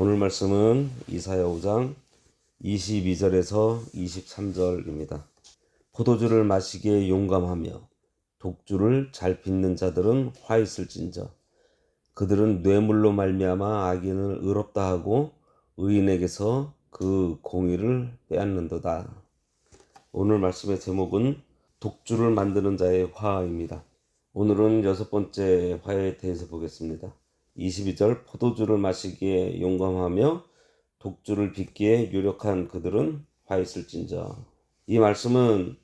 오늘 말씀은 이사야 5장 22절에서 23절입니다. 포도주를 마시기에 용감하며 독주를 잘 빚는 자들은 화 있을진저. 그들은 뇌물로 말미암아 악인을 의롭다 하고 의인에게서 그 공의를 빼앗는도다. 오늘 말씀의 제목은 독주를 만드는 자의 화입니다. 오늘은 여섯 번째 화에 대해서 보겠습니다. 22절 포도주를 마시기에 용감하며 독주를 빚기에 유력한 그들은 화 있을진저. 이 말씀은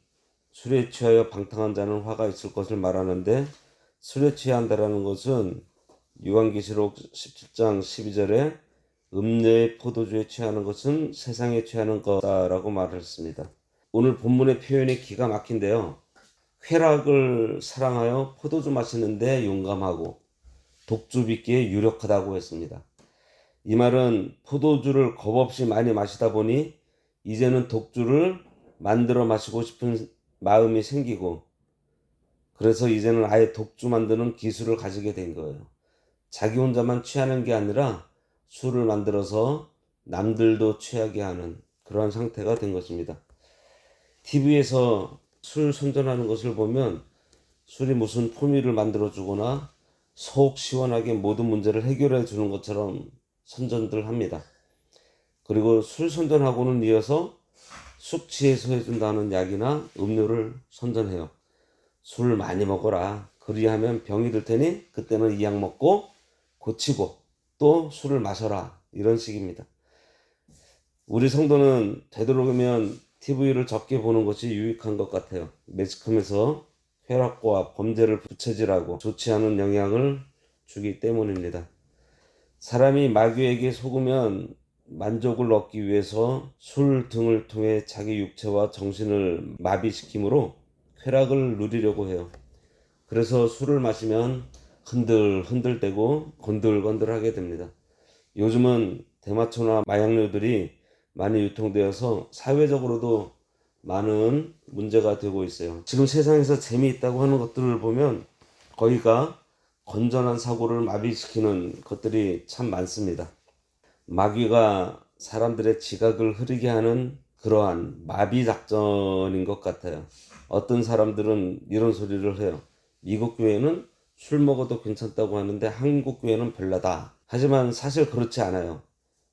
술에 취하여 방탕한 자는 화가 있을 것을 말하는데, 술에 취한다라는 것은 요한계시록 17장 12절에 음녀의 포도주에 취하는 것은 세상에 취하는 거다라고 말했습니다. 오늘 본문의 표현이 기가 막힌데요. 쾌락을 사랑하여 포도주 마시는데 용감하고 독주 빚기에 유력하다고 했습니다. 이 말은 포도주를 겁없이 많이 마시다 보니 이제는 독주를 만들어 마시고 싶은 마음이 생기고, 그래서 이제는 아예 독주 만드는 기술을 가지게 된 거예요. 자기 혼자만 취하는 게 아니라 술을 만들어서 남들도 취하게 하는 그런 상태가 된 것입니다. TV에서 술 선전하는 것을 보면 술이 무슨 포미를 만들어 주거나 속 시원하게 모든 문제를 해결해 주는 것처럼 선전들 합니다. 그리고 술 선전하고는 이어서 숙취 해소해 준다는 약이나 음료를 선전해요. 술 많이 먹어라. 그리하면 병이 들 테니 그때는 이 약 먹고 고치고 또 술을 마셔라. 이런 식입니다. 우리 성도는 되도록이면 TV를 적게 보는 것이 유익한 것 같아요. 매스컴에서 쾌락과 범죄를 부채질하고 좋지 않은 영향을 주기 때문입니다. 사람이 마귀에게 속으면 만족을 얻기 위해서 술 등을 통해 자기 육체와 정신을 마비시키므로 쾌락을 누리려고 해요. 그래서 술을 마시면 흔들흔들대고 건들건들하게 됩니다. 요즘은 대마초나 마약류들이 많이 유통되어서 사회적으로도 많은 문제가 되고 있어요. 지금 세상에서 재미있다고 하는 것들을 보면 거기가 건전한 사고를 마비시키는 것들이 참 많습니다. 마귀가 사람들의 지각을 흐리게 하는 그러한 마비 작전인 것 같아요. 어떤 사람들은 이런 소리를 해요. 미국 교회는 술 먹어도 괜찮다고 하는데 한국 교회는 별로다. 하지만 사실 그렇지 않아요.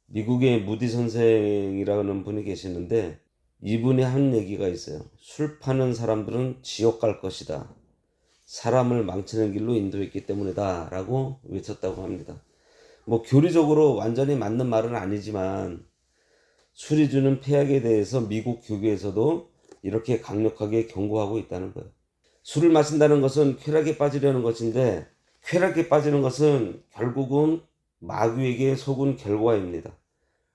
미국의 무디 선생이라는 분이 계시는데 이분이 한 얘기가 있어요. 술 파는 사람들은 지옥 갈 것이다. 사람을 망치는 길로 인도했기 때문이다 라고 외쳤다고 합니다. 교리적으로 완전히 맞는 말은 아니지만 술이 주는 폐악에 대해서 미국 교계에서도 이렇게 강력하게 경고하고 있다는 거예요. 술을 마신다는 것은 쾌락에 빠지려는 것인데, 쾌락에 빠지는 것은 결국은 마귀에게 속은 결과입니다.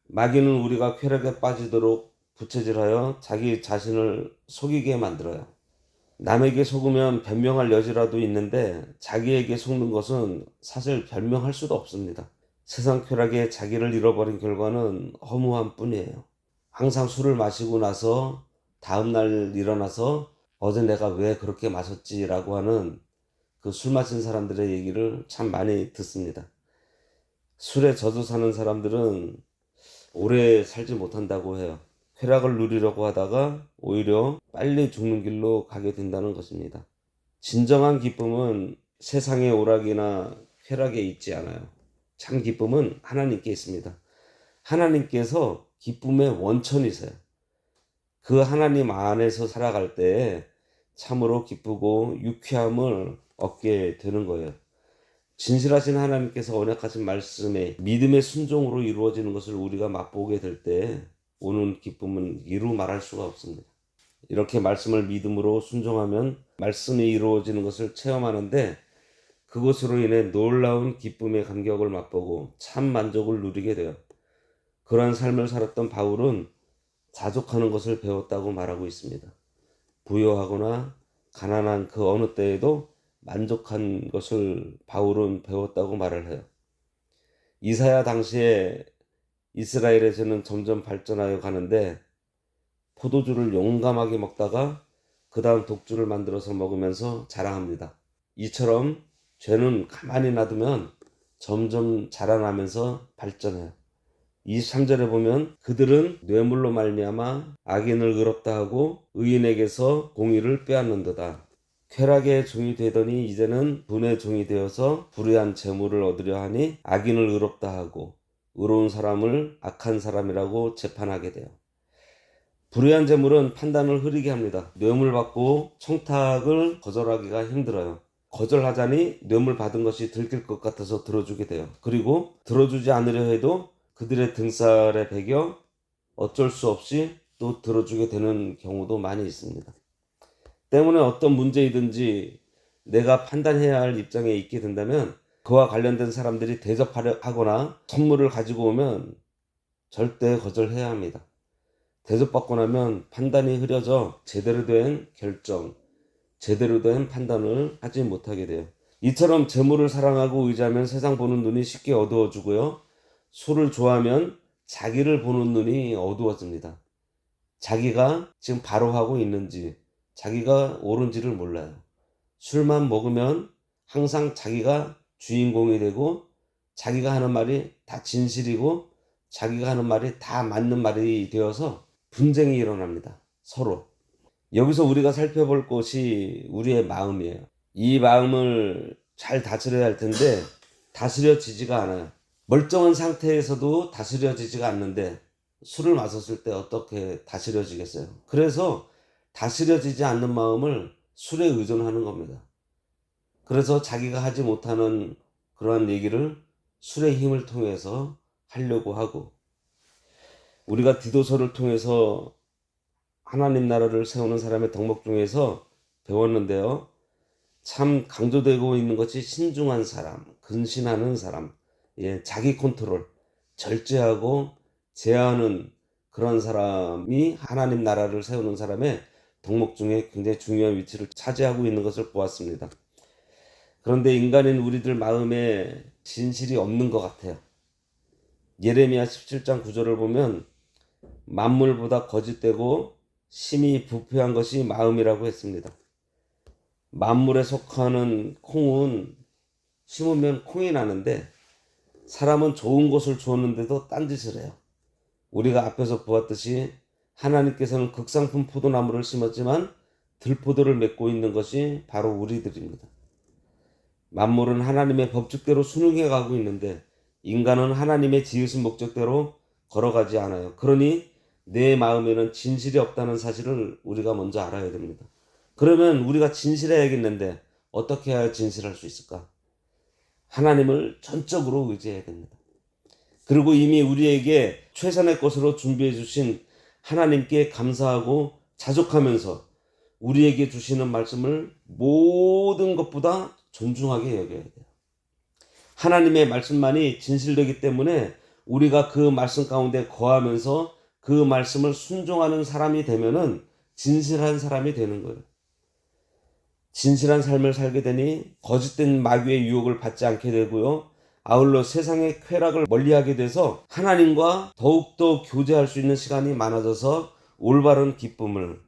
마귀는 우리가 쾌락에 빠지도록 부채질하여 자기 자신을 속이게 만들어요. 남에게 속으면 변명할 여지라도 있는데 자기에게 속는 것은 사실 변명할 수도 없습니다. 세상 쾌락에 자기를 잃어버린 결과는 허무함 뿐이에요. 항상 술을 마시고 나서 다음날 일어나서 어제 내가 왜 그렇게 마셨지라고 하는 그 술 마신 사람들의 얘기를 참 많이 듣습니다. 술에 젖어 사는 사람들은 오래 살지 못한다고 해요. 쾌락을 누리려고 하다가 오히려 빨리 죽는 길로 가게 된다는 것입니다. 진정한 기쁨은 세상의 오락이나 쾌락에 있지 않아요. 참 기쁨은 하나님께 있습니다. 하나님께서 기쁨의 원천이세요. 그 하나님 안에서 살아갈 때 참으로 기쁘고 유쾌함을 얻게 되는 거예요. 진실하신 하나님께서 언약하신 말씀에 믿음의 순종으로 이루어지는 것을 우리가 맛보게 될 때 오는 기쁨은 이루 말할 수가 없습니다. 이렇게 말씀을 믿음으로 순종하면 말씀이 이루어지는 것을 체험하는데, 그것으로 인해 놀라운 기쁨의 감격을 맛보고 참 만족을 누리게 돼요. 그러한 삶을 살았던 바울은 자족하는 것을 배웠다고 말하고 있습니다. 부유하거나 가난한 그 어느 때에도 만족한 것을 바울은 배웠다고 말을 해요. 이사야 당시에 이스라엘에서는 점점 발전하여 가는데 포도주를 용감하게 먹다가 그 다음 독주를 만들어서 먹으면서 자랑합니다. 이처럼 죄는 가만히 놔두면 점점 자라나면서 발전해요. 23절에 보면 그들은 뇌물로 말미암아 악인을 의롭다 하고 의인에게서 공의를 빼앗는도다. 쾌락의 종이 되더니 이제는 분의 종이 되어서 불의한 재물을 얻으려 하니 악인을 의롭다 하고 의로운 사람을 악한 사람이라고 재판하게 돼요. 불의한 재물은 판단을 흐리게 합니다. 뇌물 받고 청탁을 거절하기가 힘들어요. 거절하자니 뇌물 받은 것이 들킬 것 같아서 들어주게 돼요. 그리고 들어주지 않으려 해도 그들의 등살에 배겨 어쩔 수 없이 또 들어주게 되는 경우도 많이 있습니다. 때문에 어떤 문제이든지 내가 판단해야 할 입장에 있게 된다면 그와 관련된 사람들이 대접하려 하거나 선물을 가지고 오면 절대 거절해야 합니다. 대접받고 나면 판단이 흐려져 제대로 된 결정, 제대로 된 판단을 하지 못하게 돼요. 이처럼 재물을 사랑하고 의지하면 세상 보는 눈이 쉽게 어두워지고요. 술을 좋아하면 자기를 보는 눈이 어두워집니다. 자기가 지금 바로 하고 있는지, 자기가 옳은지를 몰라요. 술만 먹으면 항상 자기가 주인공이 되고 자기가 하는 말이 다 진실이고 자기가 하는 말이 다 맞는 말이 되어서 분쟁이 일어납니다. 서로. 여기서 우리가 살펴볼 것이 우리의 마음이에요. 이 마음을 잘 다스려야 할 텐데 다스려지지가 않아요. 멀쩡한 상태에서도 다스려지지가 않는데 술을 마셨을 때 어떻게 다스려지겠어요? 그래서 다스려지지 않는 마음을 술에 의존하는 겁니다. 그래서 자기가 하지 못하는 그러한 얘기를 술의 힘을 통해서 하려고 하고, 우리가 디도서를 통해서 하나님 나라를 세우는 사람의 덕목 중에서 배웠는데요. 참 강조되고 있는 것이 신중한 사람, 근신하는 사람, 자기 컨트롤, 절제하고 제한하는 그런 사람이 하나님 나라를 세우는 사람의 덕목 중에 굉장히 중요한 위치를 차지하고 있는 것을 보았습니다. 그런데 인간인 우리들 마음에 진실이 없는 것 같아요. 예레미야 17장 9절을 보면 만물보다 거짓되고 심히 부패한 것이 마음이라고 했습니다. 만물에 속하는 콩은 심으면 콩이 나는데 사람은 좋은 것을 주었는데도 딴짓을 해요. 우리가 앞에서 보았듯이 하나님께서는 극상품 포도나무를 심었지만 들포도를 맺고 있는 것이 바로 우리들입니다. 만물은 하나님의 법칙대로 순응해 가고 있는데 인간은 하나님의 지으신 목적대로 걸어가지 않아요. 그러니 내 마음에는 진실이 없다는 사실을 우리가 먼저 알아야 됩니다. 그러면 우리가 진실해야겠는데 어떻게 해야 진실할 수 있을까? 하나님을 전적으로 의지해야 됩니다. 그리고 이미 우리에게 최선의 것으로 준비해 주신 하나님께 감사하고 자족하면서 우리에게 주시는 말씀을 모든 것보다 존중하게 여겨야 돼요. 하나님의 말씀만이 진실되기 때문에 우리가 그 말씀 가운데 거하면서 그 말씀을 순종하는 사람이 되면은 진실한 사람이 되는 거예요. 진실한 삶을 살게 되니 거짓된 마귀의 유혹을 받지 않게 되고요. 아울러 세상의 쾌락을 멀리하게 돼서 하나님과 더욱더 교제할 수 있는 시간이 많아져서 올바른 기쁨을,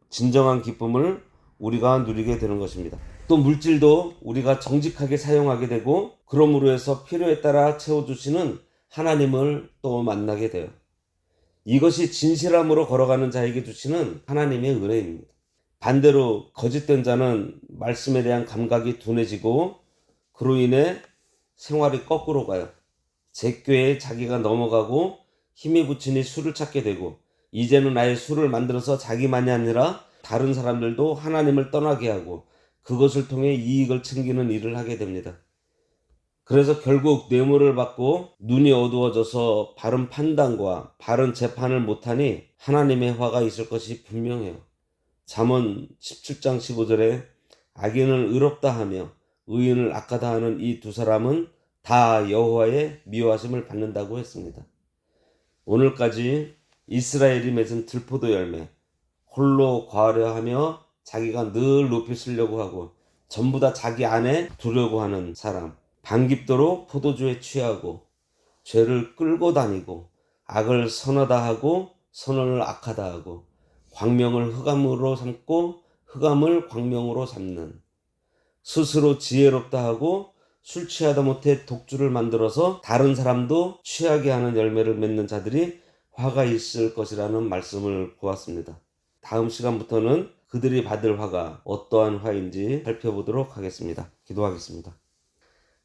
진정한 기쁨을 우리가 누리게 되는 것입니다. 또 물질도 우리가 정직하게 사용하게 되고 그러므로 해서 필요에 따라 채워주시는 하나님을 또 만나게 돼요. 이것이 진실함으로 걸어가는 자에게 주시는 하나님의 은혜입니다. 반대로 거짓된 자는 말씀에 대한 감각이 둔해지고 그로 인해 생활이 거꾸로 가요. 제꾀에 자기가 넘어가고 힘이 붙이니 술을 찾게 되고 이제는 아예 술을 만들어서 자기만이 아니라 다른 사람들도 하나님을 떠나게 하고 그것을 통해 이익을 챙기는 일을 하게 됩니다. 그래서 결국 뇌물을 받고 눈이 어두워져서 바른 판단과 바른 재판을 못하니 하나님의 화가 있을 것이 분명해요. 잠언 17장 15절에 악인을 의롭다 하며 의인을 악하다 하는 이 두 사람은 다 여호와의 미워하심을 받는다고 했습니다. 오늘까지 이스라엘이 맺은 들포도 열매, 홀로 과하려 하며 자기가 늘 높이 쓰려고 하고 전부 다 자기 안에 두려고 하는 사람, 반깁도록 포도주에 취하고 죄를 끌고 다니고 악을 선하다 하고 선언을 악하다 하고 광명을 흑암으로 삼고 흑암을 광명으로 삼는, 스스로 지혜롭다 하고 술 취하다 못해 독주를 만들어서 다른 사람도 취하게 하는 열매를 맺는 자들이 화가 있을 것이라는 말씀을 보았습니다. 다음 시간부터는 그들이 받을 화가 어떠한 화인지 살펴보도록 하겠습니다. 기도하겠습니다.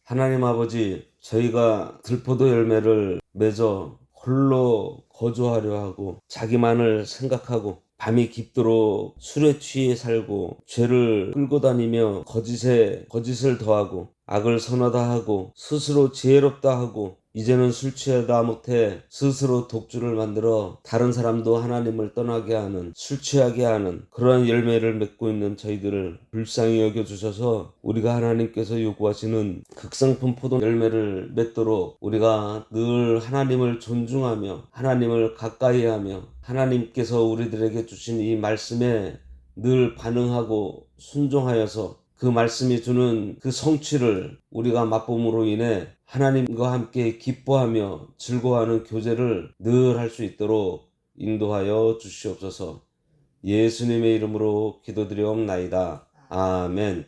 하나님 아버지, 저희가 들포도 열매를 맺어 홀로 거주하려 하고 자기만을 생각하고 밤이 깊도록 술에 취해 살고 죄를 끌고 다니며 거짓을 더하고 악을 선하다 하고 스스로 지혜롭다 하고 이제는 술 취하다 못해 스스로 독주를 만들어 다른 사람도 하나님을 떠나게 하는 술 취하게 하는 그러한 열매를 맺고 있는 저희들을 불쌍히 여겨주셔서 우리가 하나님께서 요구하시는 극상품 포도 열매를 맺도록 우리가 늘 하나님을 존중하며 하나님을 가까이하며 하나님께서 우리들에게 주신 이 말씀에 늘 반응하고 순종하여서 그 말씀이 주는 그 성취를 우리가 맛봄으로 인해 하나님과 함께 기뻐하며 즐거워하는 교제를 늘 할 수 있도록 인도하여 주시옵소서. 예수님의 이름으로 기도드리옵나이다. 아멘.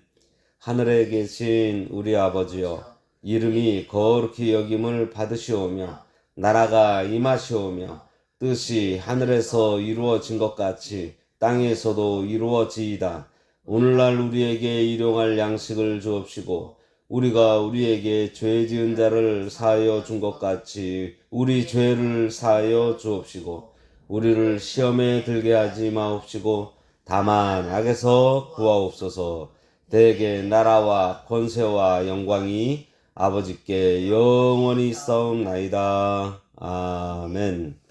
하늘에 계신 우리 아버지여, 이름이 거룩히 여김을 받으시오며 나라가 임하시오며 뜻이 하늘에서 이루어진 것 같이 땅에서도 이루어지이다. 오늘날 우리에게 일용할 양식을 주옵시고 우리가 우리에게 죄 지은 자를 사하여 준 것 같이 우리 죄를 사하여 주옵시고 우리를 시험에 들게 하지 마옵시고 다만 악에서 구하옵소서. 대개 나라와 권세와 영광이 아버지께 영원히 있사옵나이다. 아멘.